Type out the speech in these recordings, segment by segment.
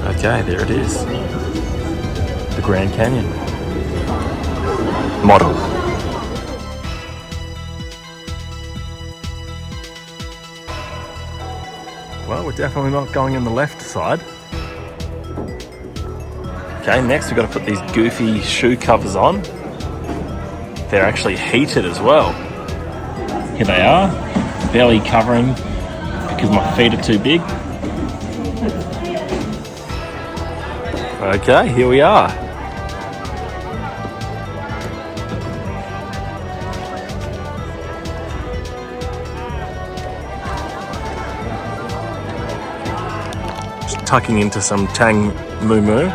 Okay, there it is. The Grand Canyon. Model. Well, we're definitely not going on the left side. Okay, next we've got to put these goofy shoe covers on. They're actually heated as well. Here they are, barely covering because my feet are too big. Okay, here we are. Just tucking into some Tang Moo Moo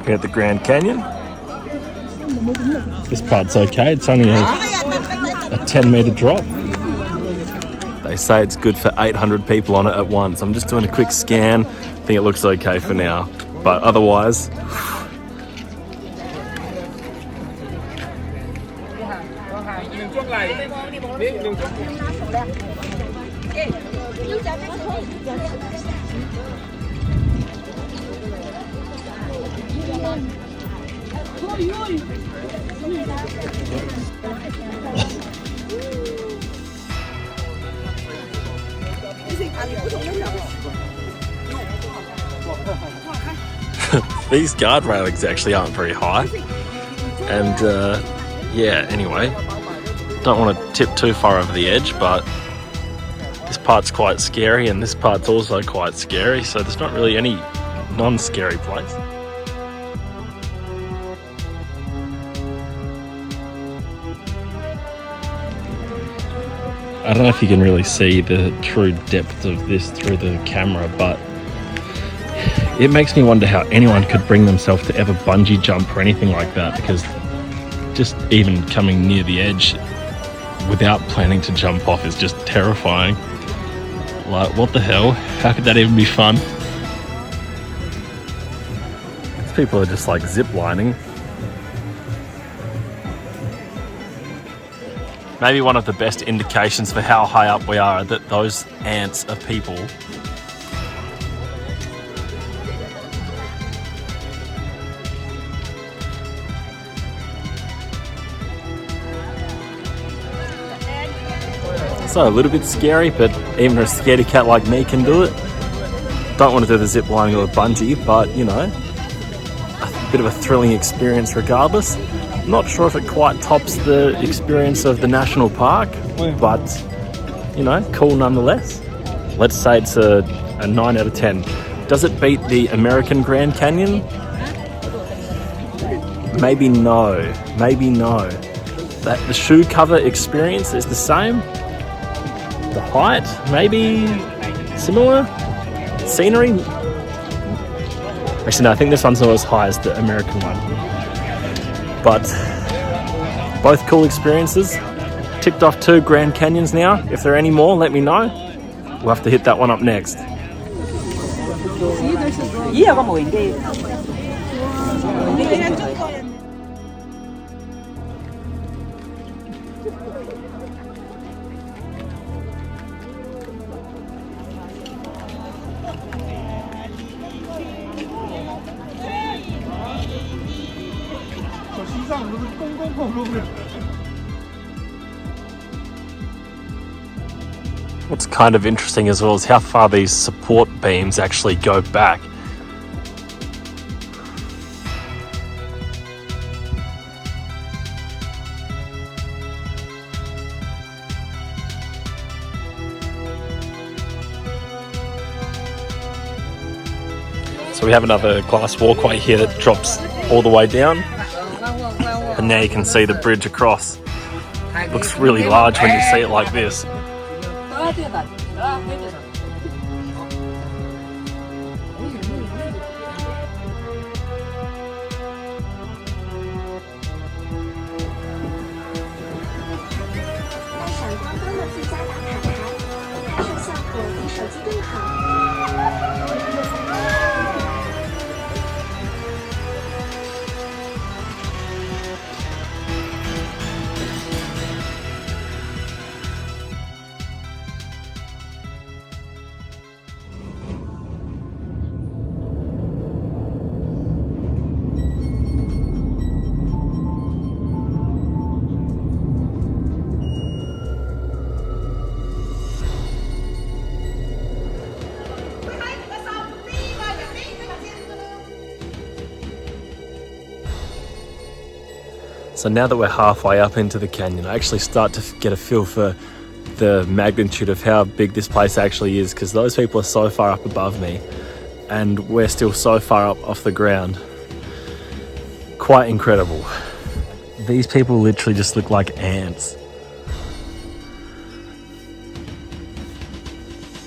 here at the Grand Canyon. This part's okay, it's only a 10-meter drop. They say it's good for 800 people on it at once. I'm just doing a quick scan. I think it looks okay for now, but otherwise... These guard railings actually aren't very high, and yeah, anyway, don't want to tip too far over the edge, but this part's quite scary and this part's also quite scary, so there's not really any non-scary place. I don't know if you can really see the true depth of this through the camera, but it makes me wonder how anyone could bring themselves to ever bungee jump or anything like that, because just even coming near the edge without planning to jump off is just terrifying. Like, what the hell? How could that even be fun? These people are just like ziplining. Maybe one of the best indications for how high up we are that those ants are people. So a little bit scary, but even a scaredy cat like me can do it. Don't want to do the zip lining or the bungee, but you know, a bit of a thrilling experience regardless. Not sure if it quite tops the experience of the national park, but you know, cool nonetheless. Let's say it's a 9 out of 10. Does it beat the American Grand Canyon? Maybe no, maybe no. The shoe cover experience is the same. The height, maybe similar. Scenery? Actually, no, I think this one's not as high as the American one. But both cool experiences. Ticked off 2 Grand Canyons now. If there are any more, let me know. We'll have to hit that one up next. What's kind of interesting as well is how far these support beams actually go back. So we have another glass walkway here that drops all the way down, and now you can see the bridge across. Looks really large when you see it like this. So now that we're halfway up into the canyon, I actually start to get a feel for the magnitude of how big this place actually is, because those people are so far up above me and we're still so far up off the ground. Quite incredible. These people literally just look like ants.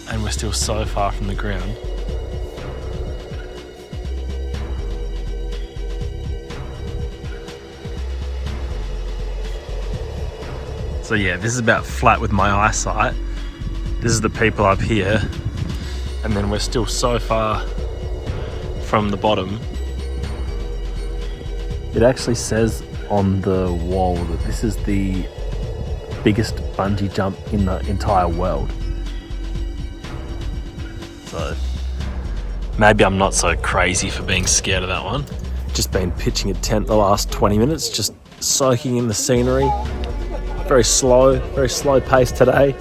And we're still so far from the ground. So yeah, this is about flat with my eyesight. This is the people up here. And then we're still so far from the bottom. It actually says on the wall that this is the biggest bungee jump in the entire world. So maybe I'm not so crazy for being scared of that one. Just been pitching a tent the last 20 minutes, just soaking in the scenery. Very slow pace today.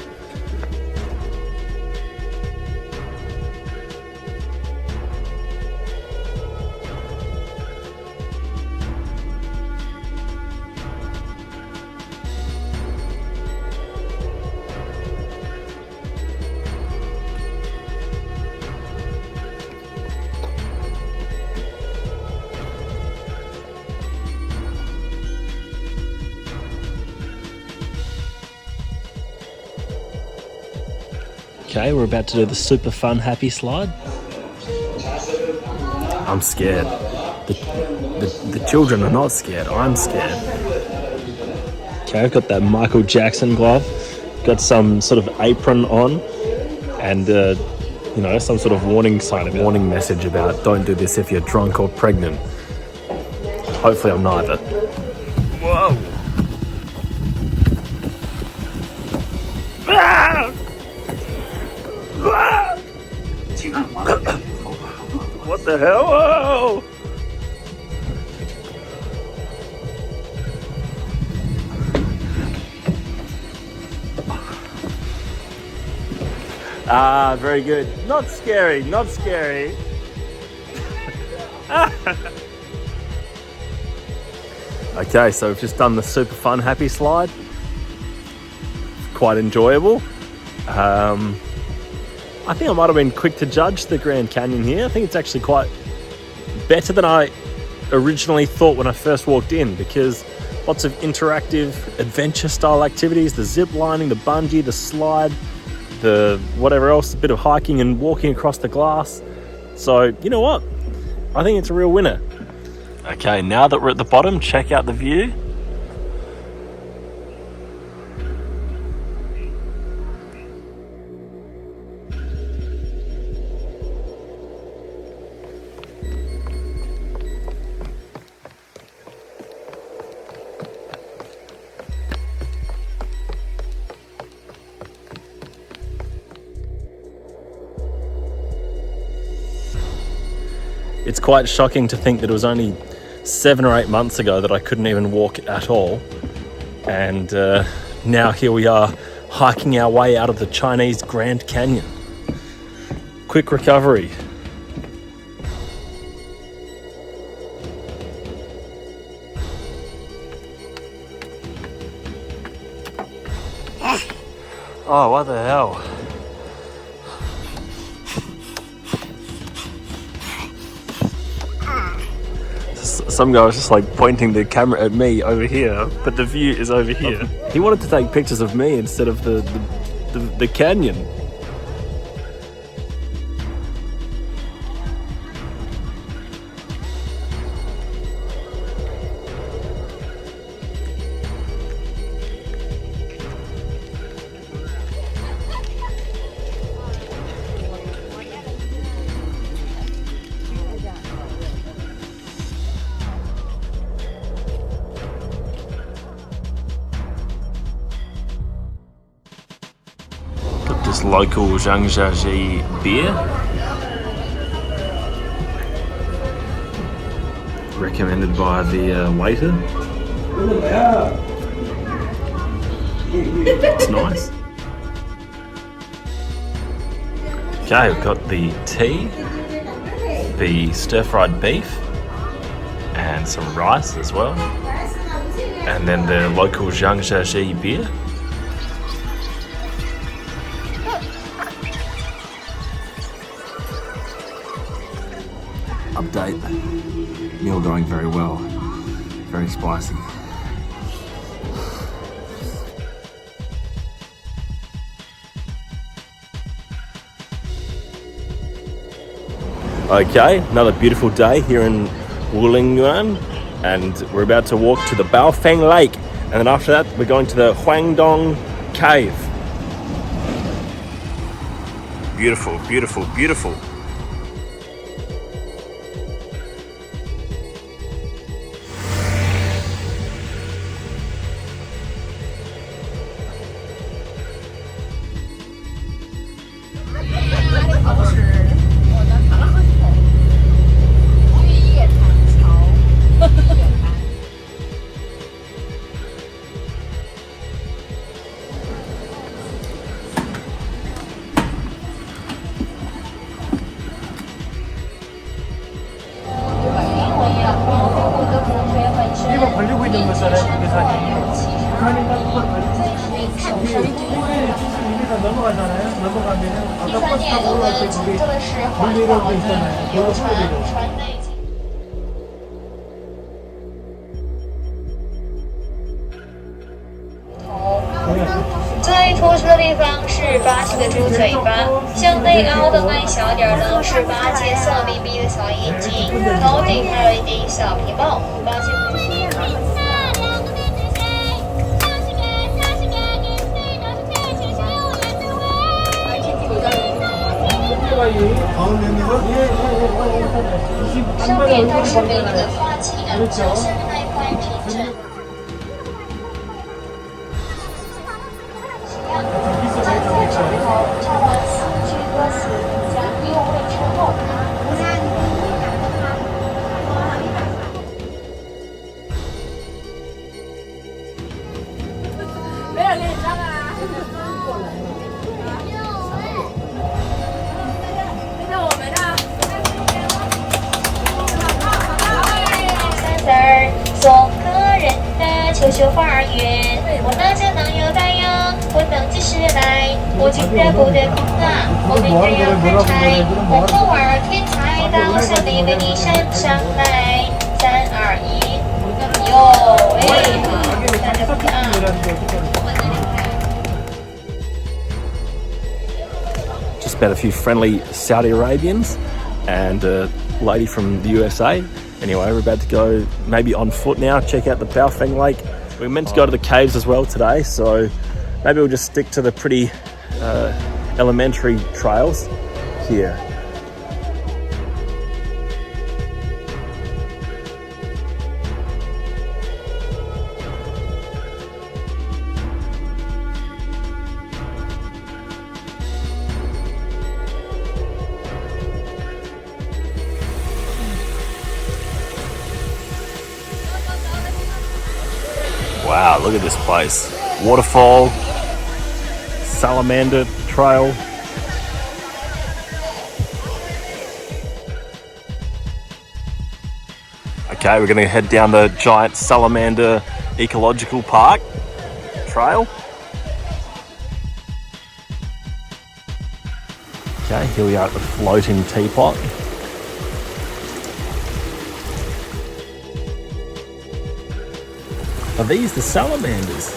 Okay, we're about to do the super fun happy slide. I'm scared. The children are not scared. I'm scared. Okay, I've got that Michael Jackson glove. Got some sort of apron on, and you know, some sort of warning message about don't do this if you're drunk or pregnant. Hopefully, I'm neither. Whoa! What the hell? Whoa! Ah, very good. Not scary, not scary. Okay, so we've just done the super fun happy slide. Quite enjoyable. I think I might have been quick to judge the Grand Canyon here. I think it's actually quite better than I originally thought when I first walked in, because lots of interactive adventure style activities, the zip lining, the bungee, the slide, the whatever else, a bit of hiking and walking across the glass. So, you know what? I think it's a real winner. Okay, now that we're at the bottom, check out the view. It's quite shocking to think that it was only 7 or 8 months ago that I couldn't even walk at all. And now here we are hiking our way out of the Chinese Grand Canyon. Quick recovery. Oh, what the hell? Some guy was just like pointing the camera at me over here, but the view is over here. He wanted to take pictures of me instead of the canyon. This local Zhangjiajie beer. Recommended by the waiter. It's nice. Okay, we've got the tea, the stir-fried beef, and some rice as well. and then the local Zhangjiajie beer. Update. Meal going very well. Very spicy. Okay, another beautiful day here in Wulingyuan, and we're about to walk to the Baofeng Lake, and then after that we're going to the Huanglong Cave. Beautiful, beautiful, beautiful.最突出的地方是巴西的猪嘴巴，向内凹的那一小点儿呢是巴西色眯眯的小眼睛，头顶还有一顶小皮帽。巴西上面都是美丽的花器，就是那一块皮质。唱完4句歌词加6位之后，没有紧张啊！这是我们的3字做客人的秋秀花园，我拿着囊有大洋，我等几时来？我竟然不得空啊！我明天要砍柴，我偶尔天才到小妹妹你山上来，3、2、1，哟喂，大家不看。Just met a few friendly Saudi Arabians and a lady from the USA. Anyway, we're about to go maybe on foot now, check out the Baofeng Lake. We're meant to go to the caves as well today, so maybe we'll just stick to the pretty elementary trails here. Wow, look at this place. Waterfall, Salamander trail. Okay, we're going to head down the giant Salamander Ecological Park trail. Okay, here we are at the floating teapot. Are these the salamanders?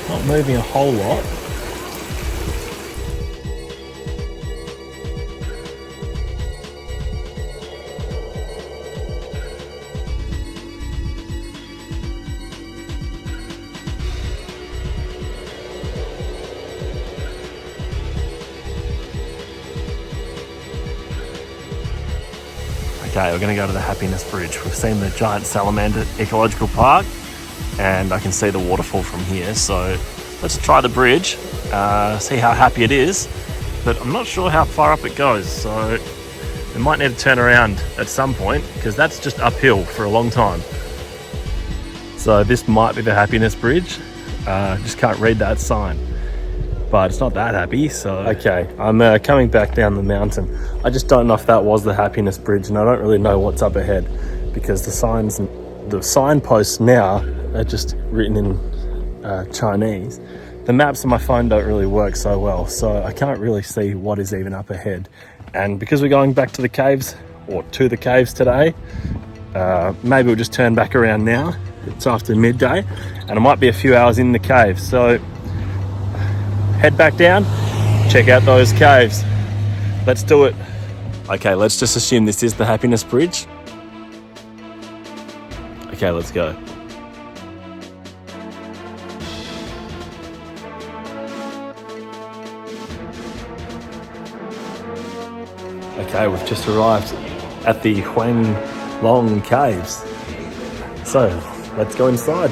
Not moving a whole lot. Okay, we're going to go to the Happiness Bridge. We've seen the giant Salamander Ecological Park and I can see the waterfall from here. So let's try the bridge, see how happy it is. But I'm not sure how far up it goes. So we might need to turn around at some point because that's just uphill for a long time. So this might be the Happiness Bridge. Just can't read that sign. but it's not that happy. So okay, I'm coming back down the mountain. I just don't know if that was the Happiness Bridge, and I don't really know what's up ahead because the signposts now are just written in Chinese. The maps on my phone don't really work so well, so I can't really see what is even up ahead. And because we're going back to the caves, or to the caves today, maybe we'll just turn back around now. It's after midday, and it might be a few hours in the cave. So head back down, check out those caves. Let's do it. Okay, let's just assume this is the Happiness Bridge. Okay, let's go. Okay, we've just arrived at the Huanglong Caves. So, let's go inside.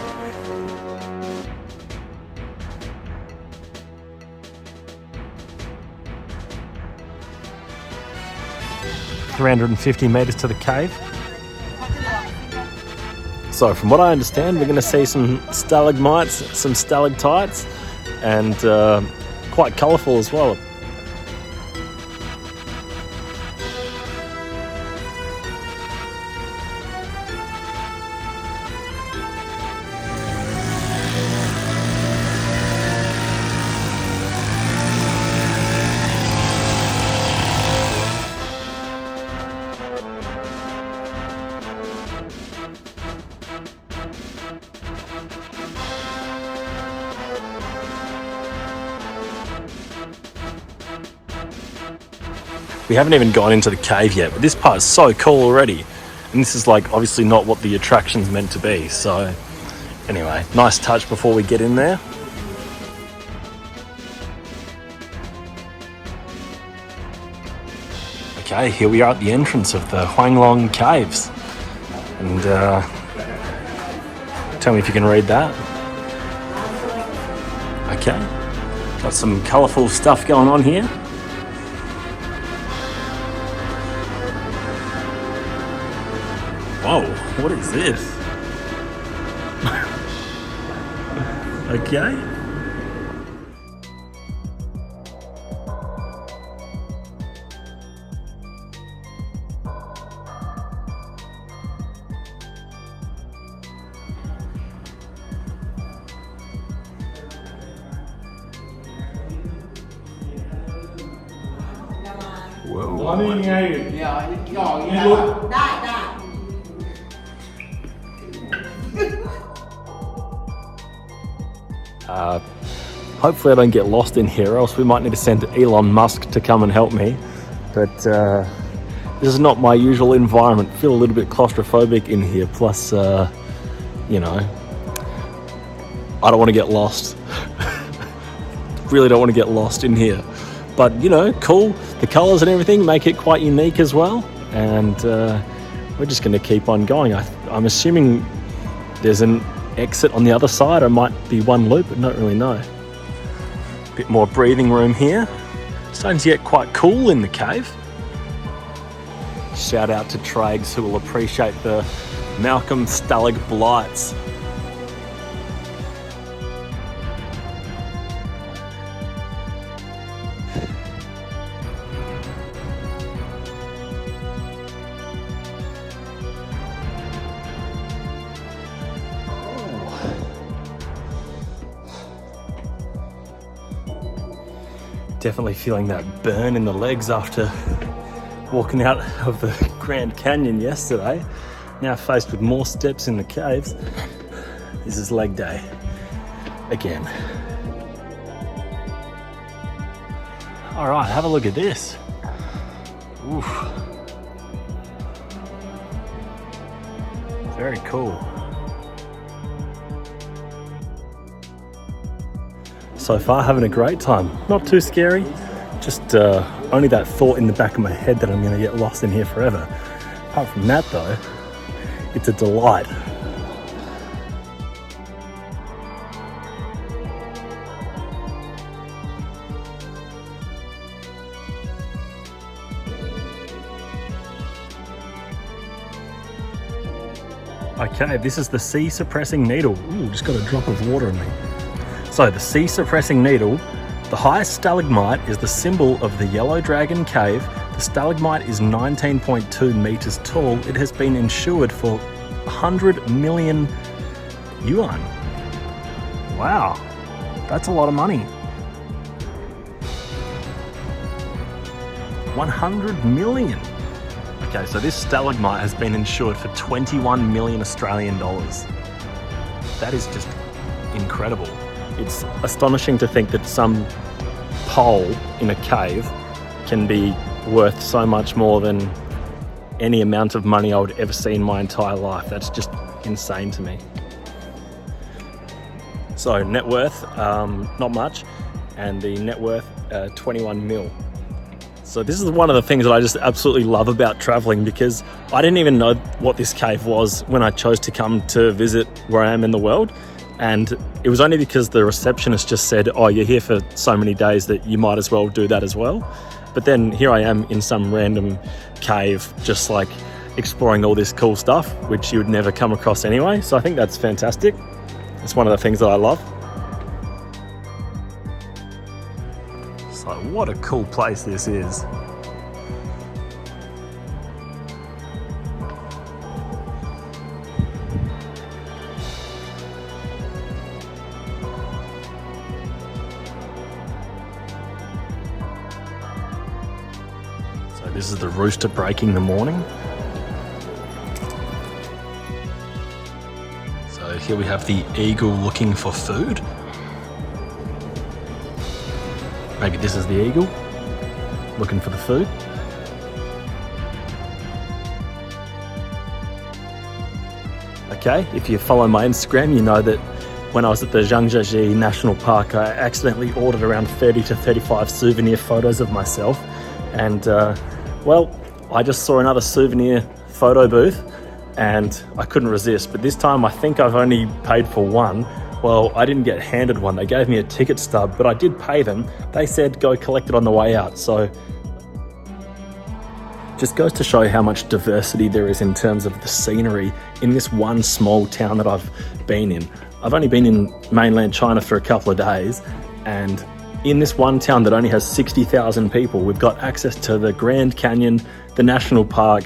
$350 meters to the cave. So, from what I understand, we're going to see some stalagmites, some stalactites, and quite colourful as well. We haven't even gone into the cave yet, but this part is so cool already. And this is like obviously not what the attraction's meant to be. So anyway, nice touch before we get in there. Okay, here we are at the entrance of the Huanglong Caves. And tell me if you can read that. Okay, got some colourful stuff going on here. Whoa, what is this? Okay. Hopefully I don't get lost in here, else we might need to send Elon Musk to come and help me. But this is not my usual environment. I feel a little bit claustrophobic in here, plus, you know, I don't want to get lost. Really don't want to get lost in here. But, you know, cool. The colours and everything make it quite unique as well. And we're just going to keep on going. I'm assuming there's an exit on the other side. Or it might be one loop, but don't really know. Bit more breathing room here. Starting to get quite cool in the cave. Shout out to Trags who will appreciate the Malcolm stalagmites. Definitely feeling that burn in the legs after walking out of the Grand Canyon yesterday. Now faced with more steps in the caves. This is leg day again. All right, have a look at this. Oof. Very cool. So far, having a great time. Not too scary, just only that thought in the back of my head that I'm going to get lost in here forever. Apart from that though, it's a delight. Okay, this is the sea suppressing needle. Ooh, just got a drop of water on me. So the sea suppressing needle The highest stalagmite is the symbol of the Yellow Dragon Cave. The stalagmite is 19.2 meters tall. It has been insured for 100 million yuan. Wow, that's a lot of money. 100 million. Okay, so this stalagmite has been insured for 21 million Australian dollars. That is just incredible. It's astonishing to think that some pole in a cave can be worth so much more than any amount of money I would ever see in my entire life. That's just insane to me. So net worth, not much, and the net worth, 21 mil. So this is one of the things that I just absolutely love about traveling, because I didn't even know what this cave was when I chose to come to visit where I am in the world. And it was only because the receptionist just said, oh, you're here for so many days that you might as well do that as well. But then here I am in some random cave, just like exploring all this cool stuff, which you would never come across anyway. So I think that's fantastic. It's one of the things that I love. So what a cool place this is. So this is the rooster breaking the morning. So here we have the eagle looking for food. Maybe this is the eagle looking for the food. Okay, if you follow my Instagram, you know that when I was at the Zhangjiajie National Park, I accidentally ordered around 30 to 35 souvenir photos of myself. And well, I just saw another souvenir photo booth and I couldn't resist. But this time I think I've only paid for one. Well, I didn't get handed one. They gave me a ticket stub, but I did pay them. They said go collect it on the way out. So just goes to show how much diversity there is in terms of the scenery in this one small town that I've been in. I've only been in mainland China for a couple of days, and in this one town that only has 60,000 people, we've got access to the Grand Canyon, the National Park,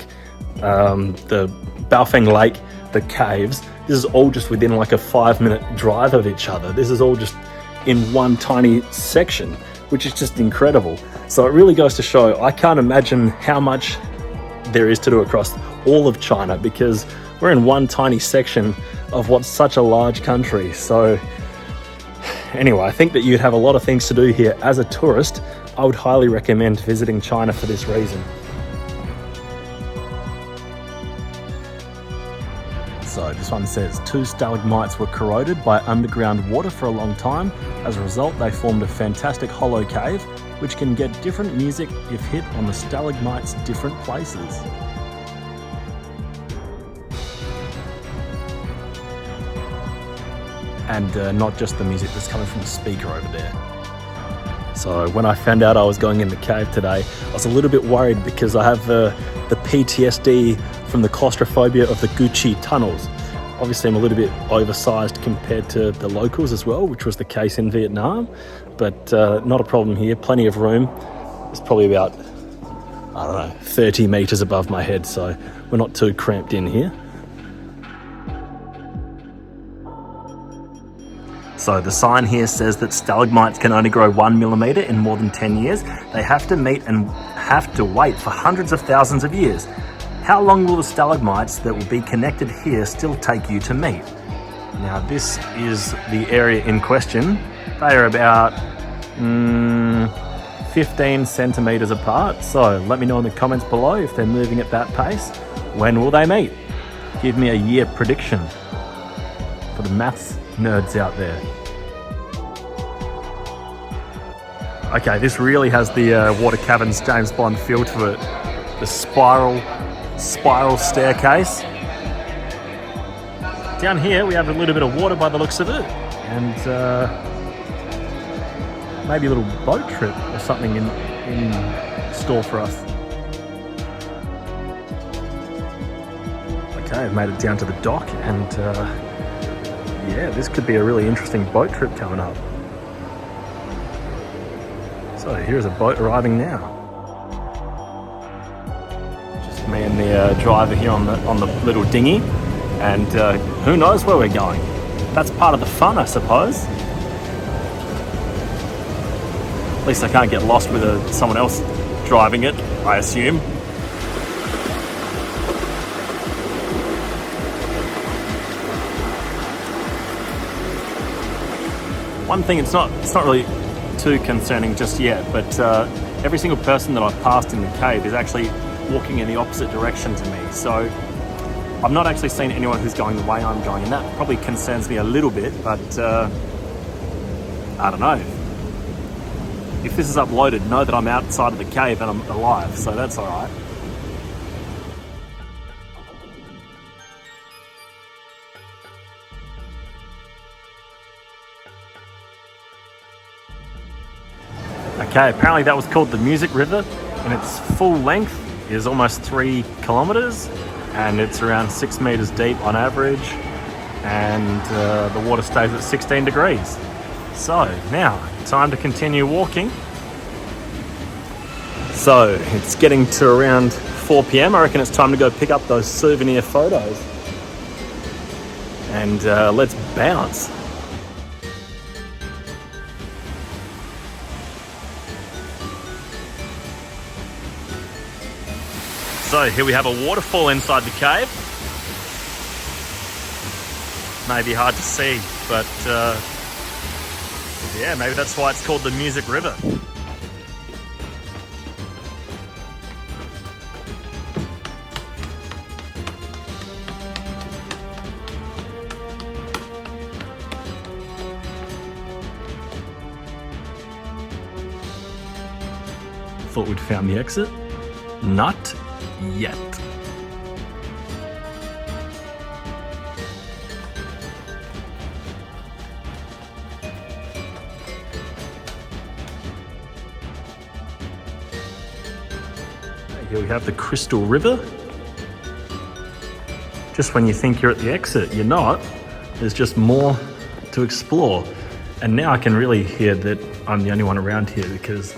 the Baofeng Lake, the caves. This is all just within like a 5-minute drive of each other. This is all just in one tiny section, which is just incredible. So it really goes to show, I can't imagine how much there is to do across all of China, because we're in one tiny section of what's such a large country. So anyway, I think that you'd have a lot of things to do here as a tourist. I would highly recommend visiting China for this reason. So this one says 2 stalagmites were corroded by underground water for a long time. As a result, they formed a fantastic hollow cave, which can get different music if hit on the stalagmites' different places. And not just the music that's coming from the speaker over there. So when I found out I was going in the cave today, I was a little bit worried because I have the PTSD from the claustrophobia of the Gucci tunnels. Obviously I'm a little bit oversized compared to the locals as well, which was the case in Vietnam, but not a problem here, plenty of room. It's probably about, I don't know, 30 meters above my head, so we're not too cramped in here. So the sign here says that stalagmites can only grow 1 millimeter in more than 10 years. They have to meet and have to wait for hundreds of thousands of years. How long will the stalagmites that will be connected here still take you to meet? Now this is the area in question. They are about 15 centimeters apart. So let me know in the comments below if they're moving at that pace. When will they meet? Give me a year prediction for the maths nerds out there. Okay, this really has the Water Caverns James Bond feel to it. The spiral staircase. Down here we have a little bit of water by the looks of it, and maybe a little boat trip or something in store for us. Okay, I've made it down to the dock, and yeah, this could be a really interesting boat trip coming up. So here's a boat arriving now. Just me and the driver here on the little dinghy, and who knows where we're going. That's part of the fun, I suppose. At least I can't get lost with someone else driving it, I assume. One thing, it's not really too concerning just yet, but every single person that I've passed in the cave is actually walking in the opposite direction to me. So I've not actually seen anyone who's going the way I'm going, and that probably concerns me a little bit, but I don't know. If this is uploaded, know that I'm outside of the cave and I'm alive, so that's all right. Okay, apparently that was called the Music River, and its full length is almost 3 kilometers, and it's around 6 meters deep on average, and the water stays at 16 degrees. So now, time to continue walking. So it's getting to around 4 p.m. I reckon it's time to go pick up those souvenir photos. And let's bounce. So here we have a waterfall inside the cave. Maybe hard to see, but yeah, maybe that's why it's called the Music River. Thought we'd found the exit. Not yet. Here we have the Crystal River. Just when you think you're at the exit, you're not. There's just more to explore. And now I can really hear that I'm the only one around here, because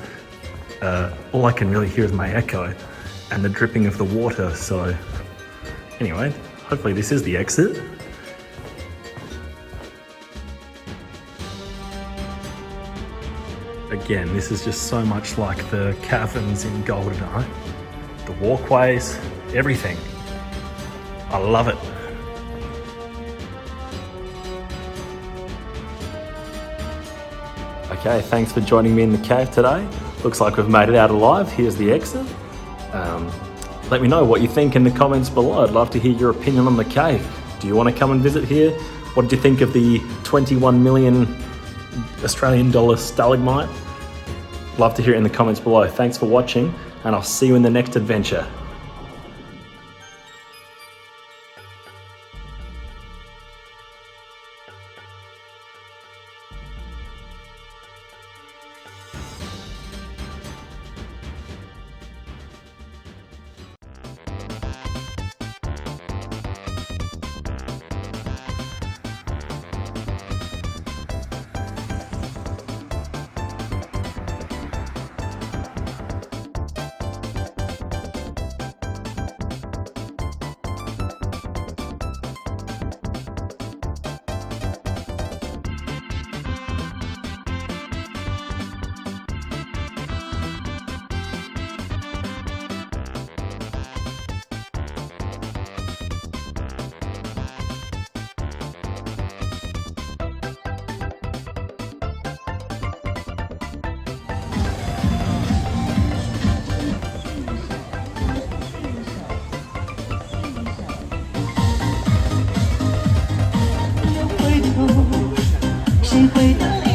all I can really hear is my echo and the dripping of the water. So anyway, hopefully this is the exit. Again, this is just so much like the caverns in Goldeneye. The walkways, everything. I love it. Okay, thanks for joining me in the cave today. Looks like we've made it out alive. Here's the exit. Let me know what you think in the comments below. I'd love to hear your opinion on the cave. Do you want to come and visit here? What did you think of the 21 million Australian dollar stalagmite? Love to hear it in the comments below. Thanks for watching, and I'll see you in the next adventure.谁会等？